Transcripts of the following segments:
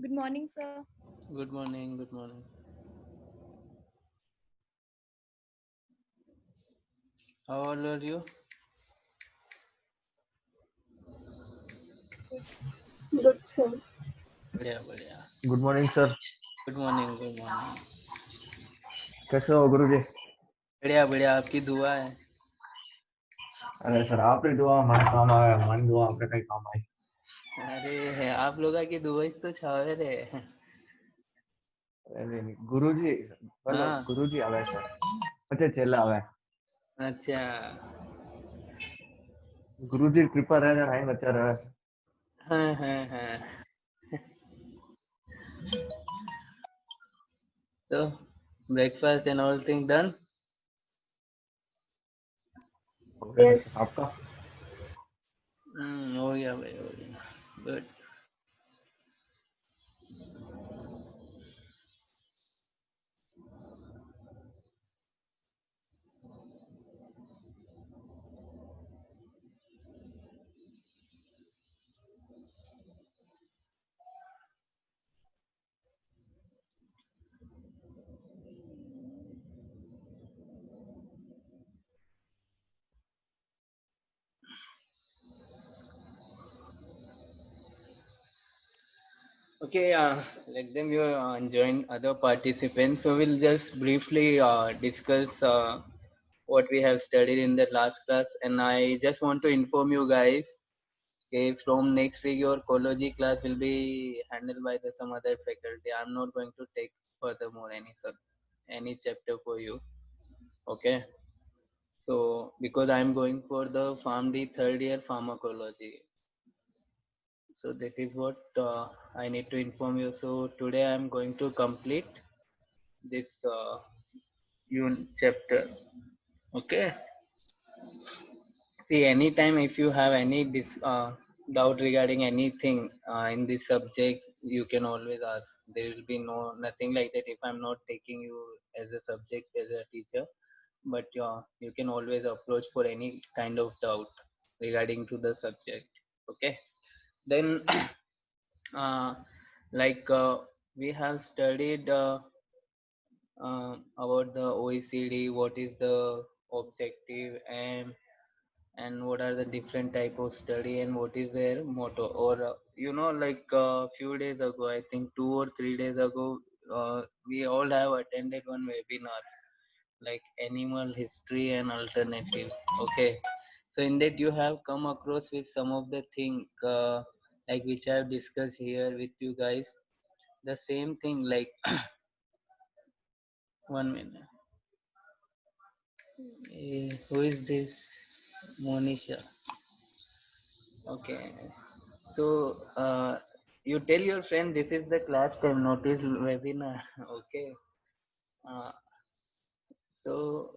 Good morning, sir. Good morning, good morning. How old are you? Good sir. बढ़िया बढ़िया. Good morning sir. Good morning, good morning. कैसे हो गुरु जी? बढ़िया बढ़िया, आपकी दुआ है. अरे सर आपने दुआ हमारे काम आया, हमारी दुआ आपने कहीं काम आई। अरे आप लोगों की दुआ तो छावे रे. अरे नहीं गुरु जी, बोलो हाँ. गुरु जी आवे सर। अच्छा चेला आवे। अच्छा. गुरु जी कृपा रहे नहीं बच्चा रहे। हाँ हाँ हाँ. So breakfast and all thing done. हो गया सर Yes. आपका? हो गया भाई, हो गया. Good. Okay, let them you join other participants. So we'll just briefly discuss what we have studied in the last class, and I just want to inform you guys. Okay, from next week your ecology class will be handled by some other faculty. I'm not going to take furthermore any chapter for you. Okay, so because I'm going for the PharmD third year pharmacology, so that is what I need to inform you. So today I'm going to complete this chapter. Okay. See, anytime if you have any doubt regarding anything in this subject, you can always ask. There will be nothing like that if I'm not taking you as a subject as a teacher. But you can always approach for any kind of doubt regarding to the subject. Okay. Then, uh, like we have studied about the OECD, what is the objective, and what are the different type of study and what is their motto, or like a few days ago, I think 2 or 3 days ago, we all have attended one webinar like animal history and alternative. Okay, so in that you have come across with some of the thing like which I have discussed here with you guys, the same thing like one minute. Who is this? Monisha. Okay. So you tell your friend this is the class time notice webinar. Okay. Uh, so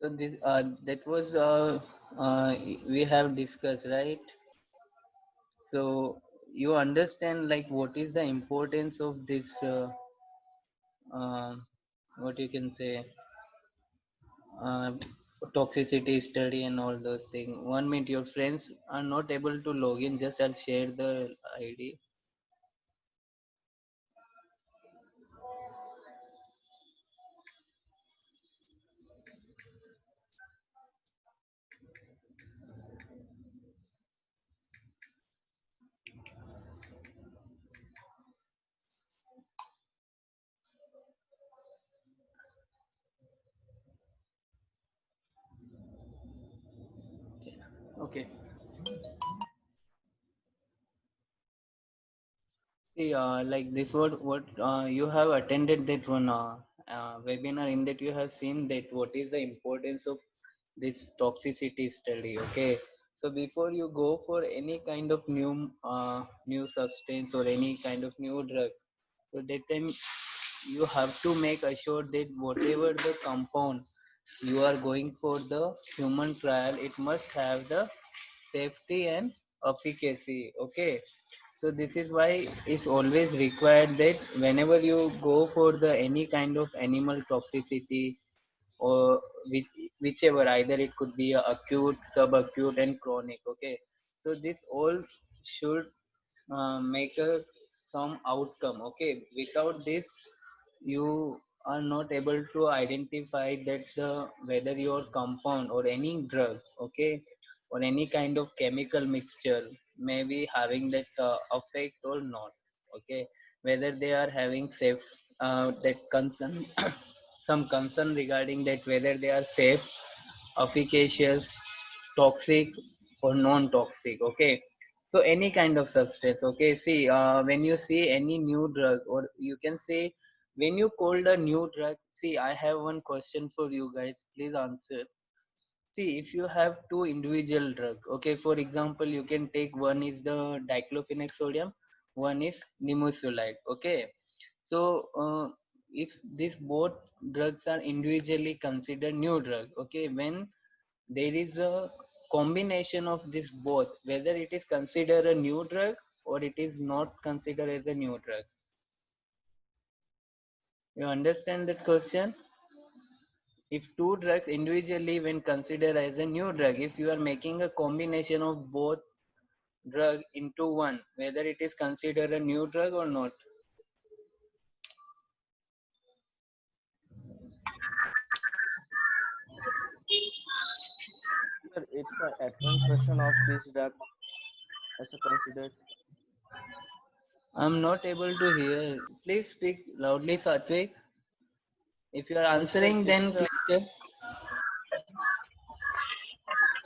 so this that was we have discussed, right? So you understand like what is the importance of this uh, what you can say uh, toxicity study and all those things. 1 minute, your friends are not able to log in. Just I'll share the ID. Okay. See, like this, what you have attended that one webinar, in that you have seen that what is the importance of this toxicity study. Okay, so before you go for any kind of new substance or any kind of new drug, so that time you have to make assured that whatever the compound you are going for the human trial, it must have the safety and efficacy. Okay, so this is why it's always required that whenever you go for the any kind of animal toxicity or whichever, either it could be a acute, subacute and chronic. Okay, so this all should make us some outcome. Okay, without this, you are not able to identify that the whether your compound or any drug, okay, or any kind of chemical mixture may be having that effect or not. Okay, whether they are having safe that concern some concern regarding that whether they are safe, efficacious, toxic or non-toxic. Okay, so any kind of substance. Okay, see, when you see any new drug, or you can say when you called a new drug, see, I have one question for you guys, please answer. See, if you have two individual drug, okay, for example, you can take one is the diclofenac sodium, one is nimesulide. Okay, so if these both drugs are individually considered new drug, okay, when there is a combination of this both, whether it is considered a new drug or it is not considered as a new drug. You understand that question? If two drugs individually when considered as a new drug, if you are making a combination of both drug into one, whether it is considered a new drug or not. Sir, it's a advanced version of this drug as a considered. I'm not able to hear. Please speak loudly, Satvik. If you are Sir, answering, it then is a please tell.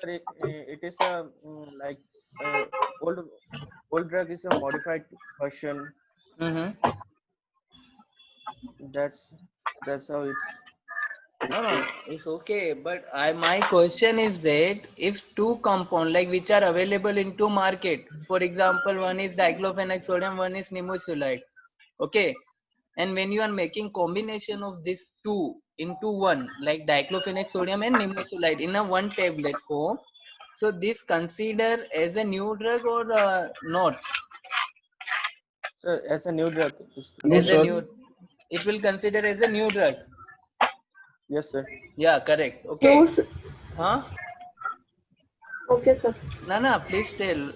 sir, it is a like uh, old old drug is a modified version. Mm-hmm. That's that's how it's. No, no, it's okay. But my question is that if two compound like which are available into market, for example, one is diclofenac sodium, one is nimesulide. Okay, and when you are making combination of these two into one, like diclofenac sodium and nimesulide in a one tablet form, so this consider as a new drug or not? Sir, as a new drug is No, As a considered. sir. new, it will consider as a new drug. Yes, sir. Yeah, correct. No, Okay. sir. Huh? Okay, sir. Nana, please tell.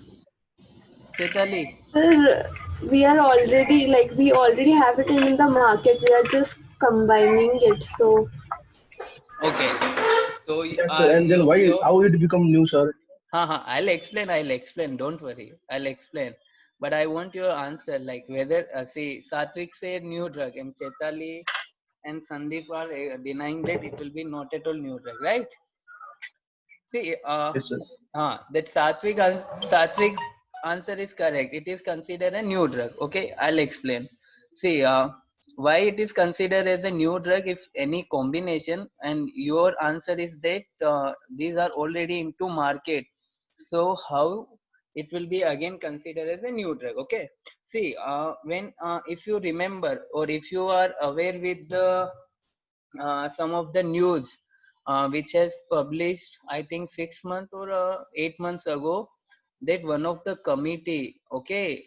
Chetali. Sir, we already have it in the market. We are just combining it. So, Okay. So Yes, sir. And then why, you how it become new, sir? I'll explain. I'll explain. Don't worry. I'll explain. But I want your answer. Like whether see Satvik said new drug and Chetali and Sandeep are denying that it will be not at all new drug, right? See, Yes, sir. that Satvik answer is correct. It is considered a new drug. Okay, I'll explain. See, why it is considered as a new drug if any combination, and your answer is that these are already into market. So how it will be again considered as a new drug? Okay. See, when if you remember or if you are aware with the some of the news which has published I think 6 months or 8 months ago, that one of the committee, okay,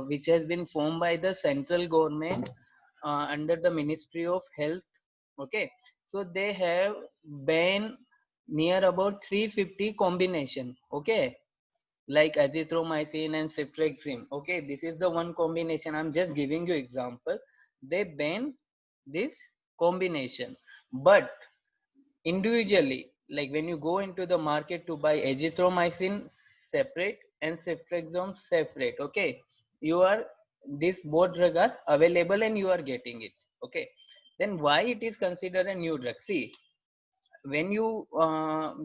which has been formed by the central government under the Ministry of Health. Okay, so they have banned near about 350 combination. Okay, like azithromycin and ceftriaxone. Okay, this is the one combination. I'm just giving you example. They ban this combination, but individually, like when you go into the market to buy azithromycin separate and ceftriaxone separate, okay, you are this both drug are available and you are getting it. Okay, then why it is considered a new drug? See, when you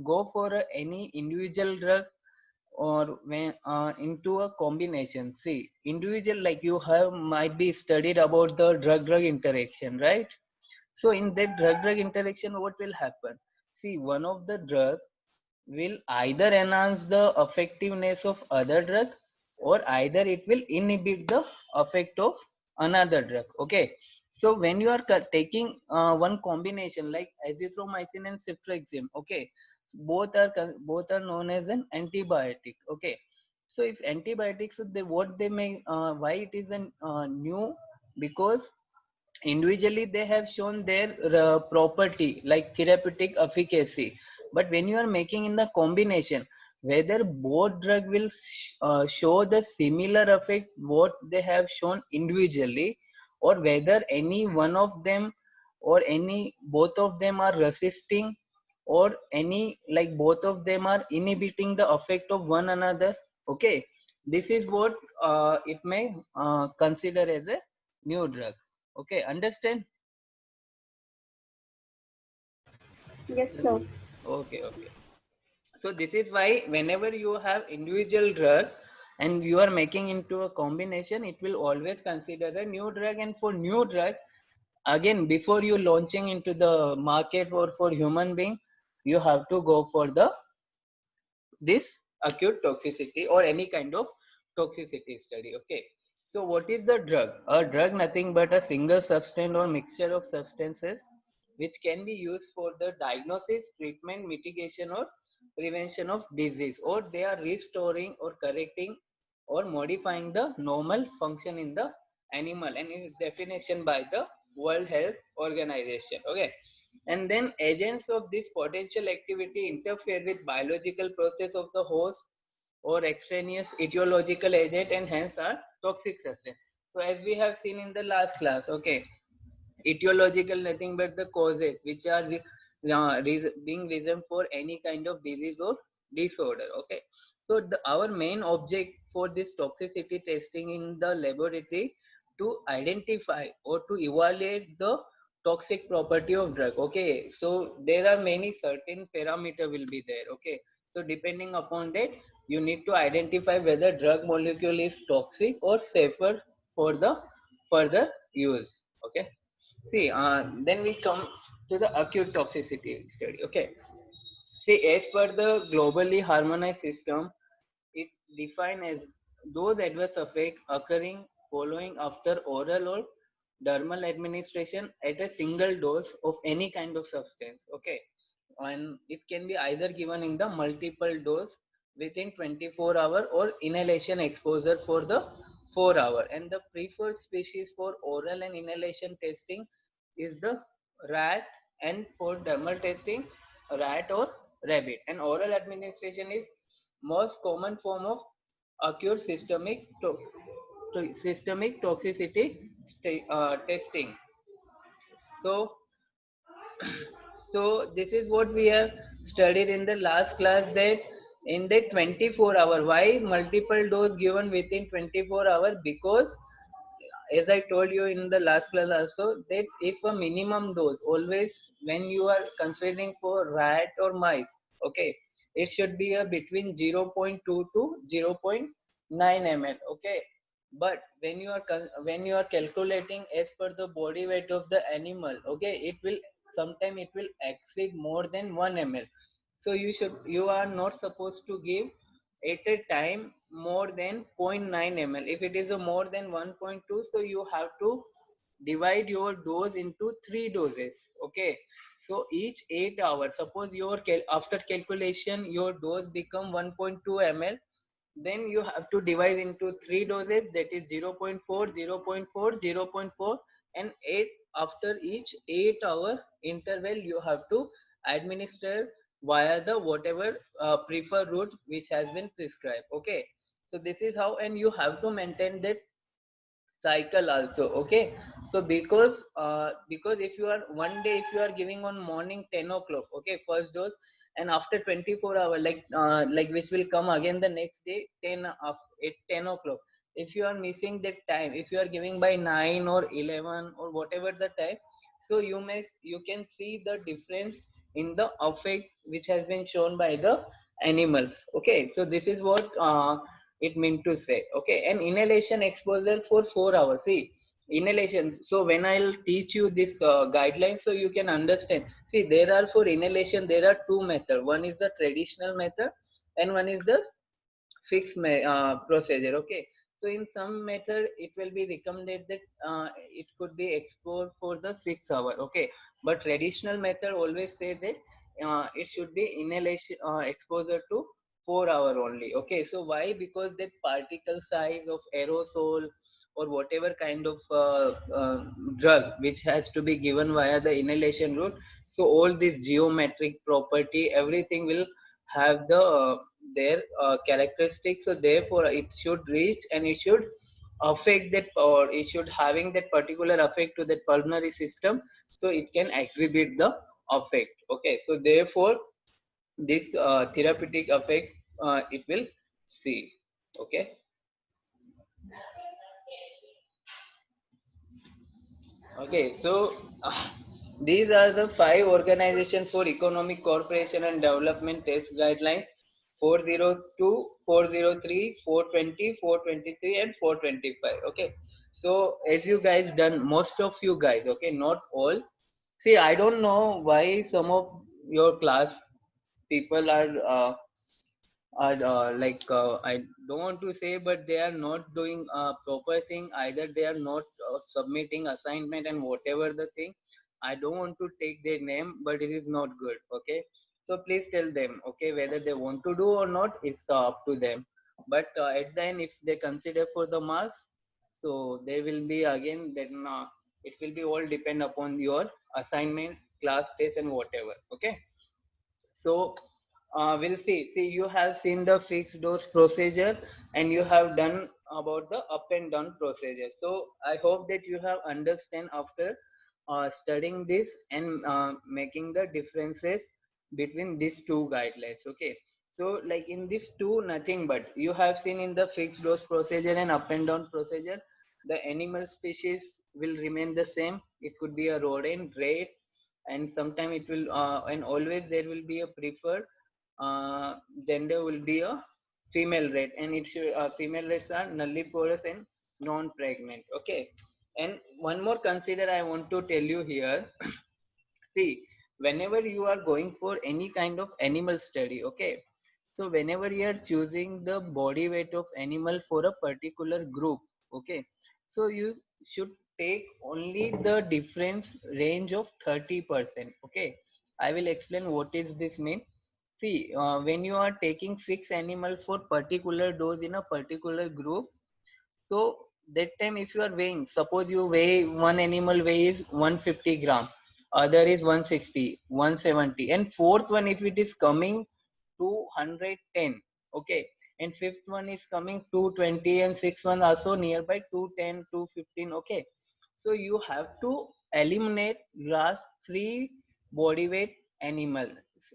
go for any individual drug or when into a combination, see, individual, like you have might be studied about the drug interaction, right? So in that drug interaction, what will happen? See, one of the drug will either enhance the effectiveness of other drug, or either it will inhibit the effect of another drug. Okay, so when you are taking one combination like azithromycin and ceftriaxone, okay, both are known as an antibiotic. Okay, so if antibiotics, so they what they may why it is an new, because individually they have shown their property like therapeutic efficacy, but when you are making in the combination, whether both drug will show the similar effect what they have shown individually, or whether any one of them or any both of them are resisting, or any like both of them are inhibiting the effect of one another. Okay, this is what it may consider as a new drug. Okay, understand? Yes, sir. Okay, okay. So this is why whenever you have individual drug and you are making into a combination, it will always consider a new drug. And for new drug, again, before you launching into the market or for human being, you have to go for the this acute toxicity or any kind of toxicity study. Okay, so what is the drug? A drug nothing but a single substance or mixture of substances which can be used for the diagnosis, treatment, mitigation, or prevention of disease, or they are restoring or correcting or modifying the normal function in the animal, and is definition by the World Health Organization. Okay, and then agents of this potential activity interfere with biological process of the host or extraneous etiological agent, and hence are toxic substance. So as we have seen in the last class, okay, etiological nothing but the causes which are being reason for any kind of disease or disorder. Okay, so our main object for this toxicity testing in the laboratory to identify or to evaluate the toxic property of drug. Okay, so there are many certain parameter will be there. Okay, so depending upon that you need to identify whether drug molecule is toxic or safer for the further use. Okay, see, then we come to the acute toxicity study. Okay, see, as per the globally harmonized system, it defined as those adverse effects occurring following after oral or dermal administration at a single dose of any kind of substance. Okay, and it can be either given in the multiple dose within 24 hour or inhalation exposure for the 4 hour, and the preferred species for oral and inhalation testing is the rat, and for dermal testing rat or rabbit, and oral administration is most common form of acute systemic toxicity testing. So so this is what we have studied in the last class, that in the 24-hour, why multiple dose given within 24 hours? Because as I told you in the last class also, that if a minimum dose, always when you are considering for rat or mice, okay, it should be a between 0.2 to 0.9 ml. Okay, but when you are calculating as per the body weight of the animal, okay, it will sometime it will exceed more than 1 ml. So you are not supposed to give at a time more than zero point 0.9 ml. If it is a more than 1.2, so you have to divide your dose into 3 doses. Okay, so each 8 hours, suppose after calculation your dose become 1.2 ml, then you have to divide into 3 doses, that is 0.4, 0.4, 0.4, and 8. After each 8 hour interval you have to administer via the whatever preferred route which has been prescribed. Okay, so this is how, and you have to maintain that cycle also. Okay, so because if you are one day, if you are giving on morning 10 o'clock, okay, first dose, and after 24 hour, like which will come again the next day 10 of at 10 o'clock, if you are missing that time, if you are giving by 9 or 11 or whatever the time, so you can see the difference in the effect which has been shown by the animals. Okay, so this is what it meant to say. Okay, and inhalation exposure for 4 hours. See, inhalation, so when I'll teach you this guidelines, so you can understand. See, there are for inhalation there are two methods. One is the traditional method and one is the fixed procedure. Okay, so in some method it will be recommended that it could be explored for the 6 hour. Okay, but traditional method always say that it should be inhalation exposure to 4 hour only. Okay, so why? Because that particle size of aerosol or whatever kind of drug which has to be given via the inhalation route, so all this geometric property everything will have their characteristics. So therefore it should reach and it should affect that, or it should having that particular effect to that pulmonary system, so it can exhibit the effect. Okay, so therefore this therapeutic effect it will see. Okay. Okay, so these are the 5 organizations for economic cooperation and development test guidelines: 402, 403, 420, 423, and 425. Okay, so as you guys done, most of you guys, okay, not all. See, I don't know why some of your class people are I don't want to say, but they are not doing a proper thing. Either they are not submitting assignment and whatever the thing. I don't want to take their name, but it is not good. Okay, so please tell them. Okay, whether they want to do or not, it's up to them. But at the end, if they consider for the marks, so they will be again. Then it will be all depend upon your assignment, class test, and whatever. Okay. So we'll see. See, you have seen the fixed dose procedure and you have done about the up and down procedure. So I hope that you have understand after studying this and making the differences between these two guidelines. Okay. So like in these two, nothing but you have seen in the fixed dose procedure and up and down procedure, the animal species will remain the same. It could be a rodent, rat, and sometime it will and always there will be a preferred uh, gender will be a female rat, and it should female rats are nulliparous and non-pregnant. Okay, and one more consider I want to tell you here. See, whenever you are going for any kind of animal study, okay, so whenever you are choosing the body weight of animal for a particular group, okay, so you should take only the difference range of 30%. Okay, I will explain what is this mean. See, when you are taking 6 animals for particular dose in a particular group, so that time if you are weighing, suppose you weigh one animal weighs 150 gram, other is 160, 170, and fourth one if it is coming 210, okay, and fifth one is coming 220, and sixth one also nearby 210, 215, okay. So you have to eliminate last 3 body weight animal.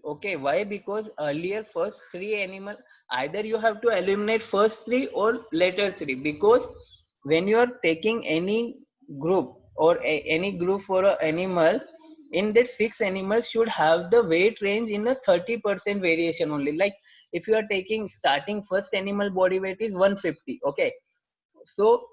Okay, why? Because earlier first 3 animal, either you have to eliminate first 3 or later 3, because when you are taking any group or any group for an animal, in that 6 animals should have the weight range in a 30% variation only. Like if you are taking starting first animal body weight is 150, okay, so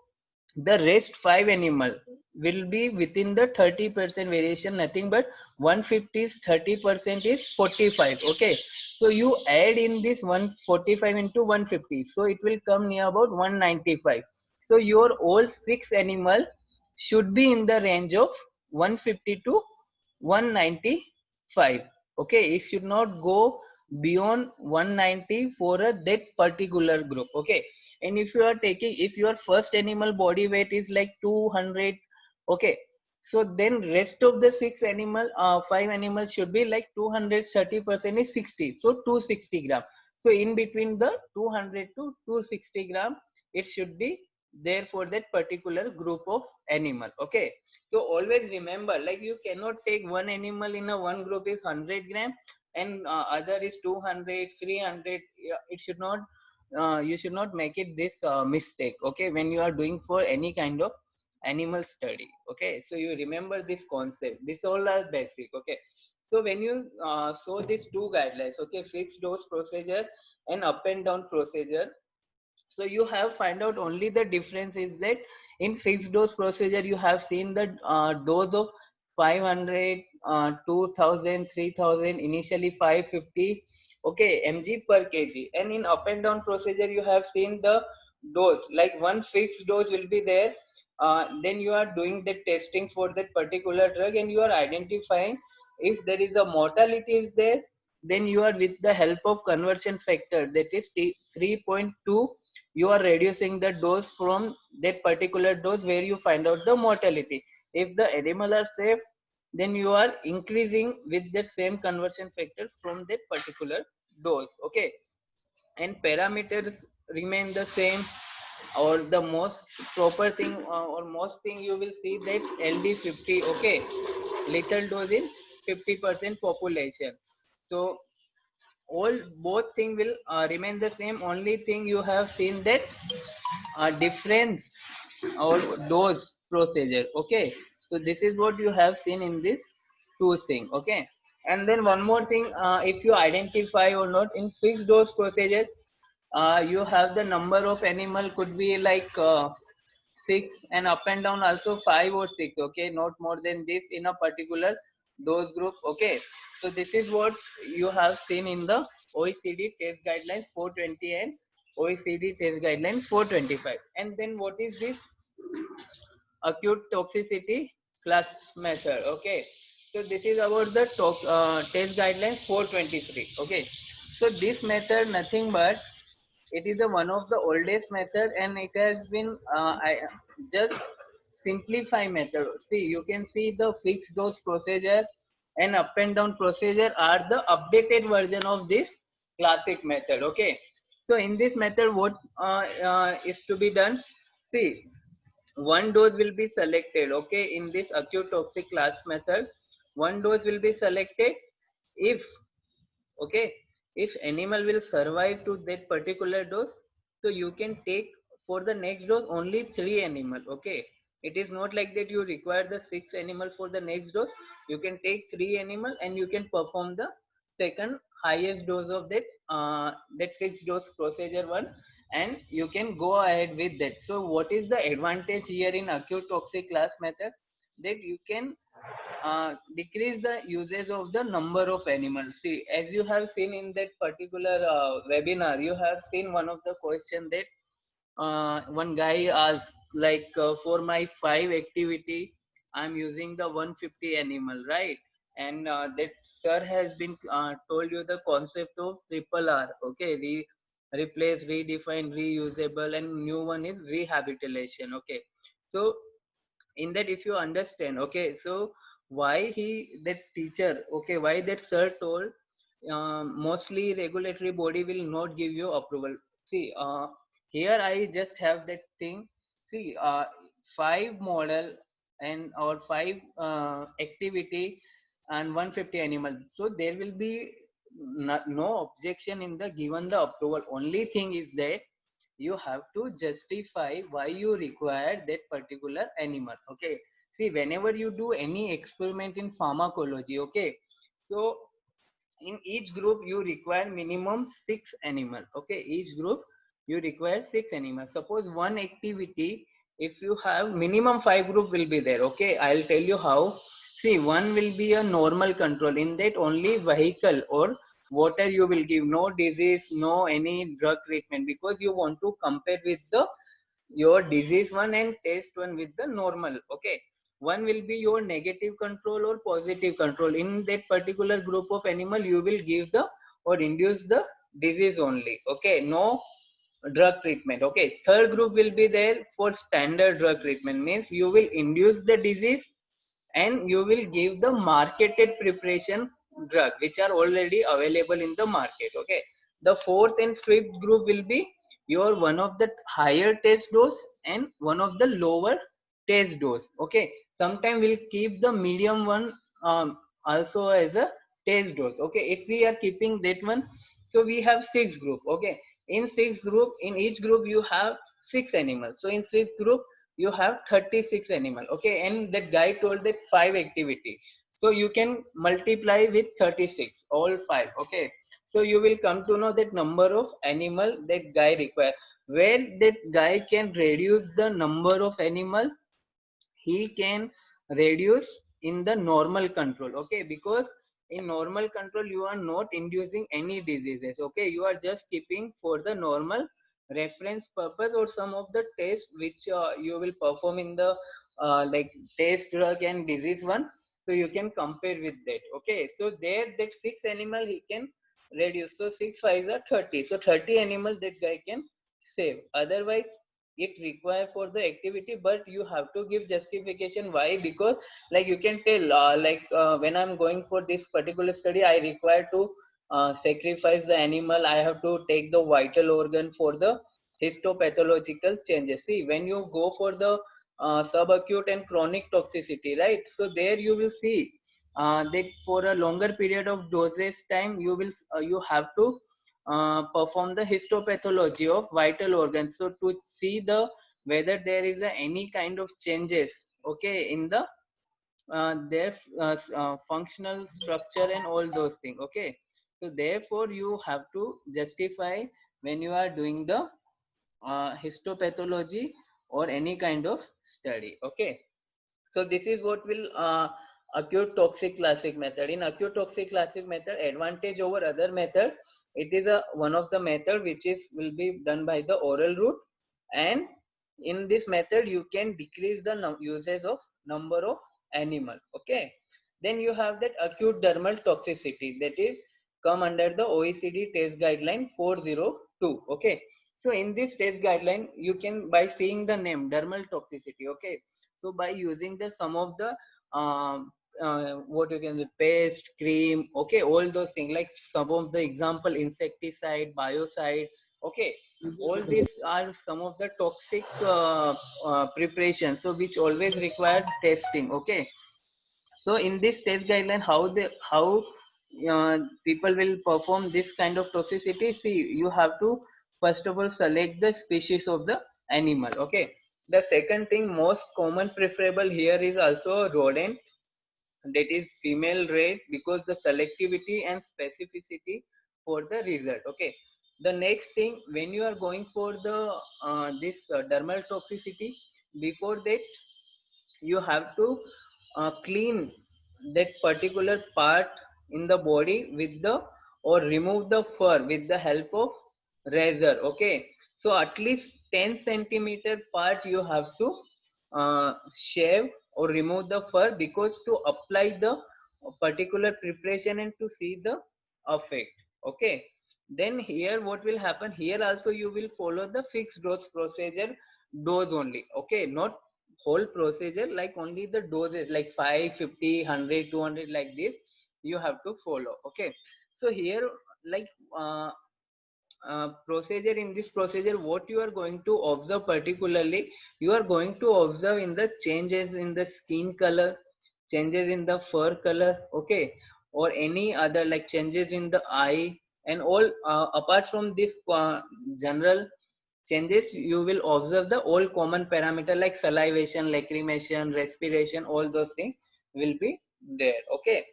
the rest 5 animal will be within the 30% variation, nothing but 150 is 30% is 45. Okay, so you add in this 145 into 150, so it will come near about 195. So your all 6 animal should be in the range of 150 to 195. Okay, it should not go beyond 190 for a that particular group. Okay, and if you are taking, if your first animal body weight is like 200, okay, so then rest of the 6 animal 5 animals should be like 200, 30% is 60, so 260 gram. So in between the 200 to 260 gram it should be there for that particular group of animal. Okay, so always remember, like you cannot take one animal in a one group is 100 gram and other is 200, 300. Yeah, it should not you should not make it this mistake. Okay, when you are doing for any kind of animal study. Okay, so you remember this concept, this all are basic. Okay, so when you saw these two guidelines, okay, fixed dose procedure and up and down procedure, so you have find out only the difference is that in fixed dose procedure you have seen the dose of 500, 2000, 3000, initially 550, okay, mg per kg, and in up and down procedure you have seen the dose, like one fixed dose will be there. Then you are doing the testing for that particular drug and you are identifying if there is a mortality is there, then you are with the help of conversion factor, that is 3.2, you are reducing the dose from that particular dose where you find out the mortality. If the animal are safe, then you are increasing with the same conversion factor from that particular dose. Okay, and parameters remain the same, or the most proper thing or most thing you will see that LD50. Okay, lethal dose in 50% population. So all both thing will remain the same. Only thing you have seen that difference or dose procedure. Okay, so this is what you have seen in this two thing. Okay, and then one more thing, if you identify or not in fixed dose procedure, you have the number of animal could be like six, and up and down also five or six. Okay, not more than this in a particular dose group. Okay, so this is what you have seen in the OECD test guidelines 420 and OECD test guideline 425. And then what is this acute toxicity class method? Okay, so this is about the test guidelines 423. Okay, so this method nothing but it is the one of the oldest method, and it has been just simplify method. See, you can see the fixed dose procedure and up and down procedure are the updated version of this classic method. Okay, so in this method what is to be done? See, one dose will be selected. Okay, in this acute toxic class method, one dose will be selected if, okay, if animal will survive to that particular dose, so you can take for the next dose only 3 animal. Okay, it is not like that you require the 6 animal for the next dose. You can take 3 animal and you can perform the second highest dose of that fixed dose procedure one, and you can go ahead with that. So what is the advantage here in acute toxic class method? That you can decrease the usage of the number of animals. See, as you have seen in that particular webinar, you have seen one of the question that one guy asked, like for my 5 activity, I'm using the 150 animal, right? And that sir has been told you the concept of triple R. Okay, replace, redefine, reusable, and new one is rehabilitation. Okay, so in that if you understand, okay, so why he that teacher, okay, why that sir told mostly regulatory body will not give you approval. See, here I just have that thing. See, 5 model and or 5 activity and 150 animal, so there will be no objection in the given the approval. Only thing is that you have to justify why you require that particular animal. Okay, see, whenever you do any experiment in pharmacology, okay, so in each group you require minimum 6 animal. Okay, each group you require 6 animals. Suppose one activity, if you have minimum 5 group will be there. Okay, I'll tell you how. See, one will be a normal control. In that only vehicle or water you will give, no disease, no any drug treatment, because you want to compare with the your disease one and test one with the normal. Okay, one will be your negative control or positive control. In that particular group of animal you will give the or induce the disease only. Okay, no drug treatment. Okay, third group will be there for standard drug treatment, means you will induce the disease and you will give the marketed preparation drug which are already available in the market. Okay, the fourth and fifth group will be your one of the higher test dose and one of the lower test dose. Okay, sometime we'll keep the medium one also as a test dose. Okay, if we are keeping that one, so we have 6 group. Okay, in 6 group, in each group you have 6 animals, so in 6 group you have 36 animal. Okay, and that guy told that 5 activity, so you can multiply with 36 all 5. Okay, so you will come to know that number of animal that guy require. Where that guy can reduce the number of animal, he can reduce in the normal control. Okay, because in normal control you are not inducing any diseases. Okay, you are just keeping for the normal reference purpose or some of the tests which you will perform in the like test drug and disease one, so you can compare with that. Okay, so there that 6 animal he can reduce, so 6 5 are 30, so 30 animal that guy can save. Otherwise it require for the activity, but you have to give justification why. Because like you can tell when I'm going for this particular study I require to sacrifice the animal, I have to take the vital organ for the histopathological changes. See, when you go for the subacute and chronic toxicity, right? So there you will see that for a longer period of dosage time, you have to perform the histopathology of vital organs. So to see the whether there is any kind of changes, okay, in the their functional structure and all those things, okay. So therefore you have to justify when you are doing the histopathology or any kind of study, okay. So this is what will acute toxic classic method. In acute toxic classic method, advantage over other method, it is a one of the method which is will be done by the oral route, and in this method you can decrease the usage of number of animal, okay. Then you have that acute dermal toxicity, that is come under the OECD test guideline 402, okay. So in this test guideline you can, by seeing the name dermal toxicity, okay, so by using the some of the what you can say, paste, cream, okay, all those things, like some of the example insecticide, biocide, okay, all these are some of the toxic preparations, so which always require testing, okay. So in this test guideline, how people will perform this kind of toxicity? See, you have to first of all select the species of the animal, okay. The second thing, most common preferable here is also rodent, that is female rat, because the selectivity and specificity for the result, okay. The next thing, when you are going for the this dermal toxicity, before that you have to clean that particular part in the body with the, or remove the fur with the help of razor, okay. So at least 10 centimeter part you have to shave or remove the fur, because to apply the particular preparation and to see the effect, okay. Then here what will happen, here also you will follow the fixed dose procedure, dose only, okay, not whole procedure, like only the doses like 5, 50, 100, 200, like this you have to follow, okay. So here, like procedure, in this procedure what you are going to observe particularly, you are going to observe in the changes in the skin color, changes in the fur color, okay, or any other like changes in the eye, and all apart from this general changes, you will observe the all common parameter like salivation, lacrimation, respiration, all those things will be there, okay.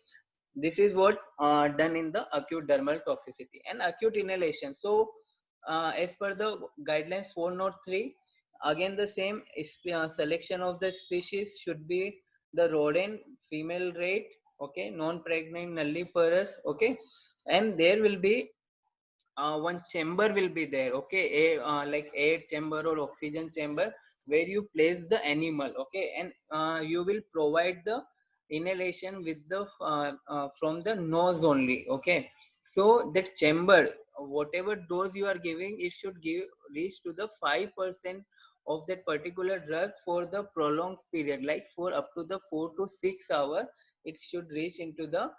This is what done in the acute dermal toxicity and acute inhalation. So as per the guidelines 403, again the same selection of the species should be the rodent, female rat, okay, non-pregnant, nulliparous, okay. And there will be one chamber will be there, okay, like air chamber or oxygen chamber, where you place the animal, okay. And you will provide the inhalation with the from the nose only, okay. So that chamber, whatever dose you are giving, it should give reach to the 5% of that particular drug for the prolonged period, like for up to the 4 to 6 hour, it should reach into the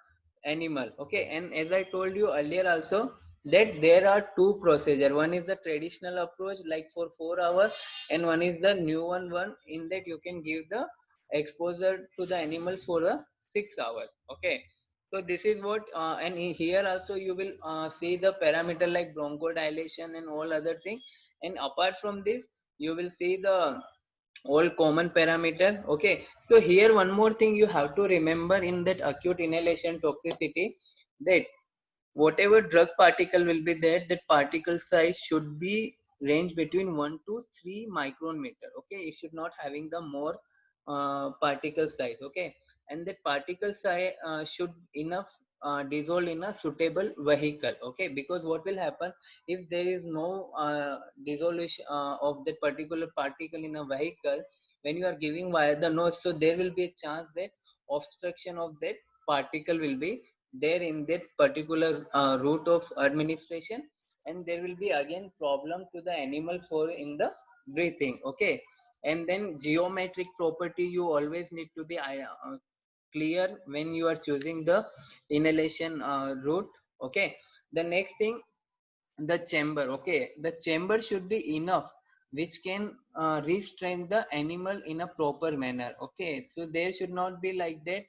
animal, okay. And as I told you earlier also, that there are two procedure, one is the traditional approach like for 4 hours, and one is the new one in that you can give the exposure to the animal for a 6 hours, okay. So this is what and here also you will see the parameter like bronchodilation and all other thing. And apart from this, you will see the all common parameter, okay. So here one more thing you have to remember in that acute inhalation toxicity, that whatever drug particle will be there, that particle size should be range between 1 to 3 micron meter, okay. It should not having the more particle size, okay. And that particle size should enough dissolve in a suitable vehicle, okay. Because what will happen if there is no dissolution of that particular particle in a vehicle when you are giving via the nose, so there will be a chance that obstruction of that particle will be there in that particular route of administration, and there will be again problem to the animal for in the breathing, okay. And then geometric property, you always need to be clear when you are choosing the inhalation route, Okay. The next thing, the chamber. Okay, the chamber should be enough which can restrain the animal in a proper manner. Okay, so there should not be like that.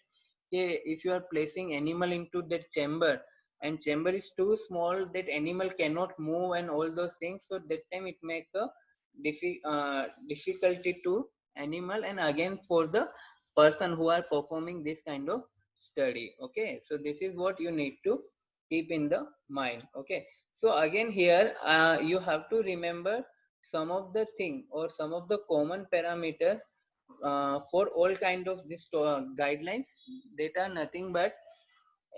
Okay, if you are placing animal into that chamber and chamber is too small that animal cannot move and all those things, so that time it make a difficulty to animal and again for the person who are performing this kind of study. Okay, so this is what you need to keep in the mind. Okay, so again here you have to remember some of the thing or some of the common parameter for all kind of this guidelines that are nothing but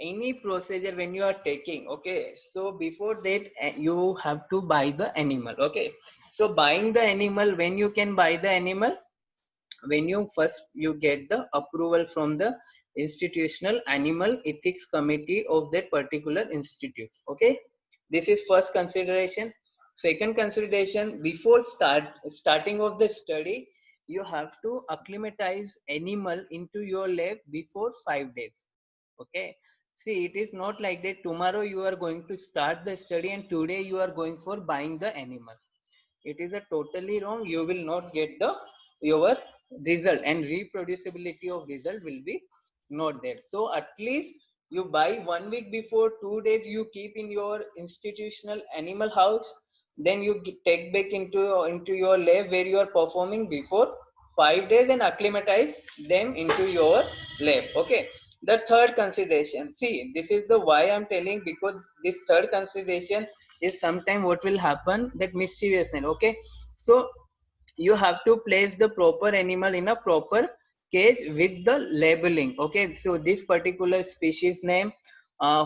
any procedure when you are taking. Okay, so before that you have to buy the animal. Okay, so buying the animal, when you can buy the animal, when you first you get the approval from the institutional animal ethics committee of that particular institute. Okay, this is first consideration. Second consideration, before starting of the study, you have to acclimatize animal into your lab before 5 days. Okay, see, it is not like that tomorrow you are going to start the study and today you are going for buying the animal. It is a totally wrong. You will not get the your result and reproducibility of result will be not there. So at least you buy 1 week before, 2 days you keep in your institutional animal house, then you take back into your lab where you are performing before 5 days and acclimatize them into your lab. Okay, the third consideration, see, this is the why I'm telling, because this third consideration is sometime what will happen, that mischievousness. Okay, so you have to place the proper animal in a proper cage with the labeling. Okay, so this particular species name,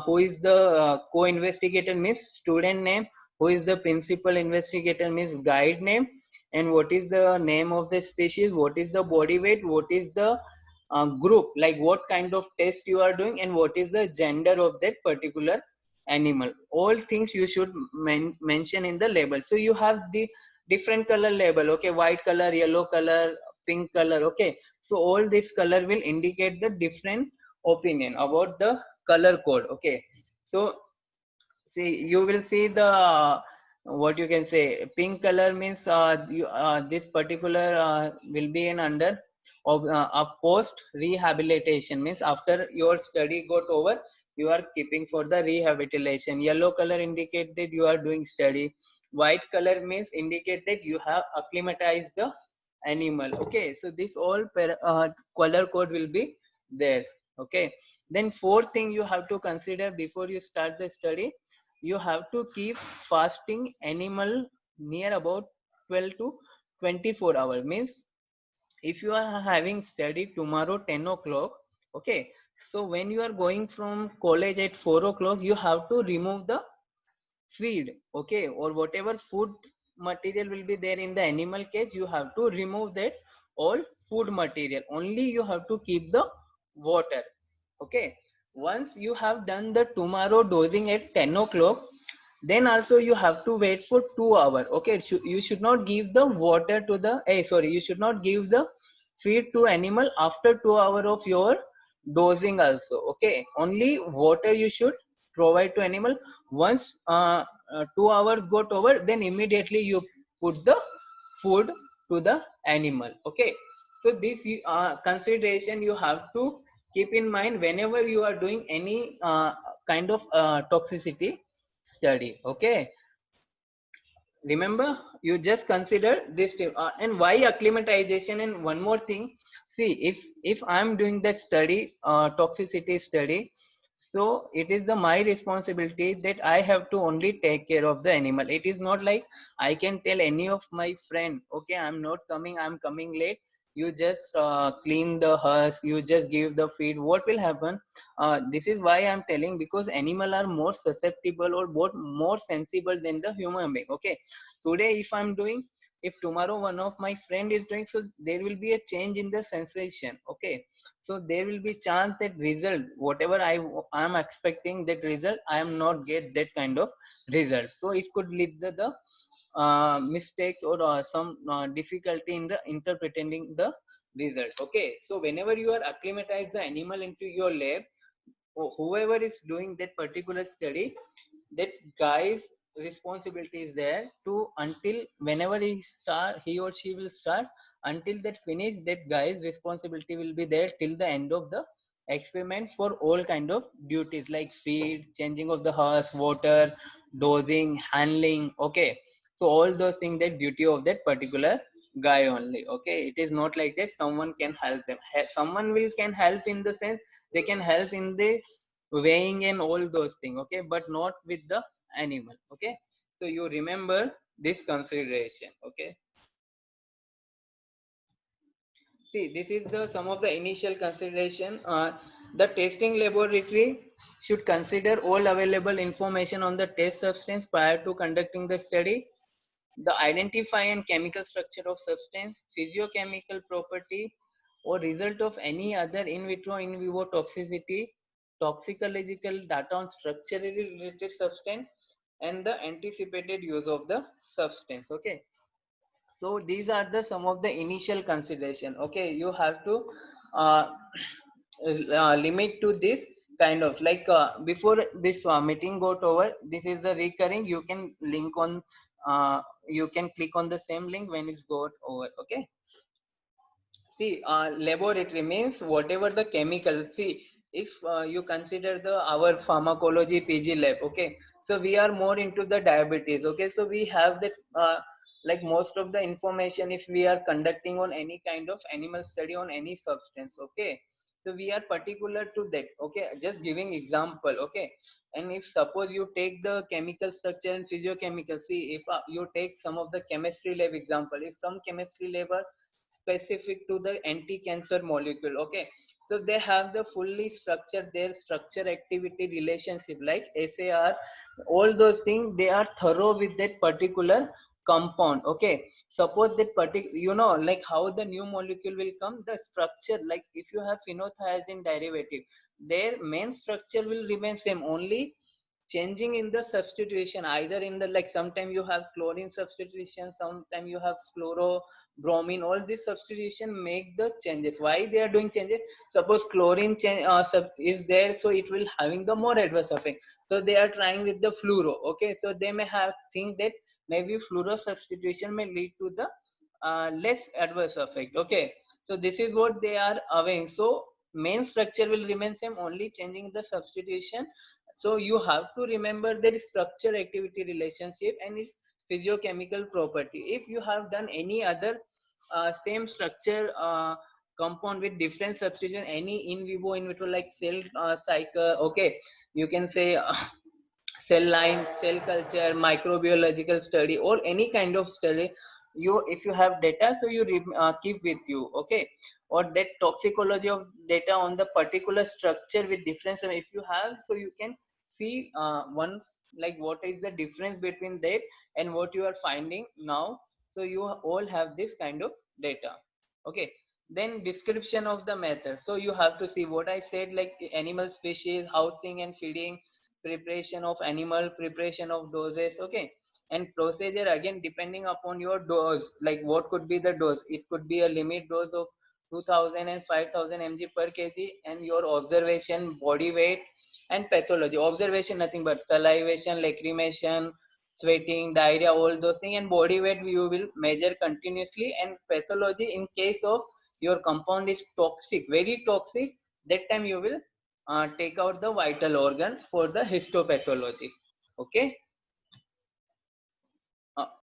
who is the co-investigator means student name, who is the principal investigator means guide name, and what is the name of the species, what is the body weight, what is the group, like what kind of test you are doing, and what is the gender of that particular animal. All things you should mention in the label. So you have the different color label. Okay, white color, yellow color, pink color. Okay, so all this color will indicate the different opinion about the color code. Okay, so see, you will see the what you can say, pink color means this particular will be in under of a post rehabilitation, means after your study got over you are keeping for the rehabilitation. Yellow color indicate that you are doing study. White color means indicate that you have acclimatized the animal. Okay, so this all color code will be there. Okay, then fourth thing you have to consider before you start the study, you have to keep fasting animal near about 12 to 24 hours. Means if you are having study tomorrow 10 o'clock, okay, so when you are going from college at 4 o'clock, you have to remove the feed. Okay, or whatever food material will be there in the animal cage, you have to remove that all food material, only you have to keep the water. Okay, once you have done the tomorrow dosing at 10 o'clock, then also you have to wait for 2 hours. Okay, you should not give the water to the sorry, you should not give the feed to animal after 2 hours of your dosing also. Okay, only water you should provide to animal. Once 2 hours got over, then immediately you put the food to the animal. Okay, so this consideration you have to keep in mind whenever you are doing any kind of toxicity study. Okay, remember, you just consider this and why acclimatization. And one more thing, see, if I'm doing the study toxicity study, so it is the my responsibility that I have to only take care of the animal. It is not like I can tell any of my friend, okay, I'm not coming, I'm coming late, you just clean the husk, you just give the feed. What will happen, this is why I'm telling, because animal are more susceptible or more sensible than the human being. Okay, today if I'm doing, if tomorrow one of my friend is doing, so there will be a change in the sensation. Okay, so there will be chance that result whatever I am expecting, that result I am not get that kind of result. So it could lead to the mistakes or some difficulty in the interpreting the result. Okay, so whenever you are acclimatize the animal into your lab, whoever is doing that particular study, that guy's responsibility is there to, until whenever he or she will start, until that finish, that guy's responsibility will be there till the end of the experiment for all kind of duties like feed, changing of the horse, water, dosing, handling. Okay, so all those things, that duty of that particular guy only. Okay, it is not like that someone can help them. Someone will can help in the sense they can help in the weighing and all those things. Okay, but not with the animal. Okay, so you remember this consideration. Okay, see, this is the some of the initial consideration. The testing laboratory should consider all available information on the test substance prior to conducting the study. The identify and chemical structure of substance, physiochemical property, or result of any other in vitro in vivo toxicity, toxicological data on structurally related substance, and the anticipated use of the substance. Okay, so these are the some of the initial consideration. Okay, you have to uh, limit to this kind of like before this meeting got over, this is the recurring, you can link on you can click on the same link when it's got over. Okay, see, laboratory means whatever the chemical. See, if you consider the our pharmacology PG lab, okay, so we are more into the diabetes. Okay, so we have that like most of the information if we are conducting on any kind of animal study on any substance. Okay, so we are particular to that. Okay, just giving example. Okay, and if suppose you take the chemical structure and physiochemical, see if you take some of the chemistry lab example, if some chemistry lab are specific to the anti-cancer molecule. Okay, so they have the fully structured their structure activity relationship like SAR, all those things they are thorough with that particular compound. Okay, suppose that particular, you know, like how the new molecule will come, the structure, like if you have phenothiazine derivative, their main structure will remain same, only changing in the substitution, either in the like sometime you have chlorine substitution, sometime you have fluoro bromine, all this substitution make the changes. Why they are doing changes? Suppose chlorine is there, so it will having the more adverse effect, so they are trying with the fluoro. Okay, so they may have think that maybe fluoro substitution may lead to the less adverse effect. Okay, so this is what they are aware. So main structure will remain same, only changing the substitution. So you have to remember there is structure activity relationship and its physiochemical property. If you have done any other same structure compound with different substitution, any in vivo in vitro like cell cycle, okay, you can say cell line, cell culture, microbiological study, or any kind of study, you if you have data, so you keep with you. Okay, or that toxicology of data on the particular structure with difference, and if you have, so you can see once like what is the difference between that and what you are finding now, so you all have this kind of data. Okay, then description of the method, so you have to see what I said, like animal species, housing and feeding, preparation of animal, preparation of doses. Okay, and procedure again depending upon your dose, like what could be the dose, it could be a limit dose of 2000 and 5000 mg per kg, and your observation, body weight, and pathology. Observation nothing but salivation, lacrimation, sweating, diarrhea, all those things, and body weight you will measure continuously. And pathology, in case of your compound is toxic, very toxic, that time you will take out the vital organ for the histopathology. Okay,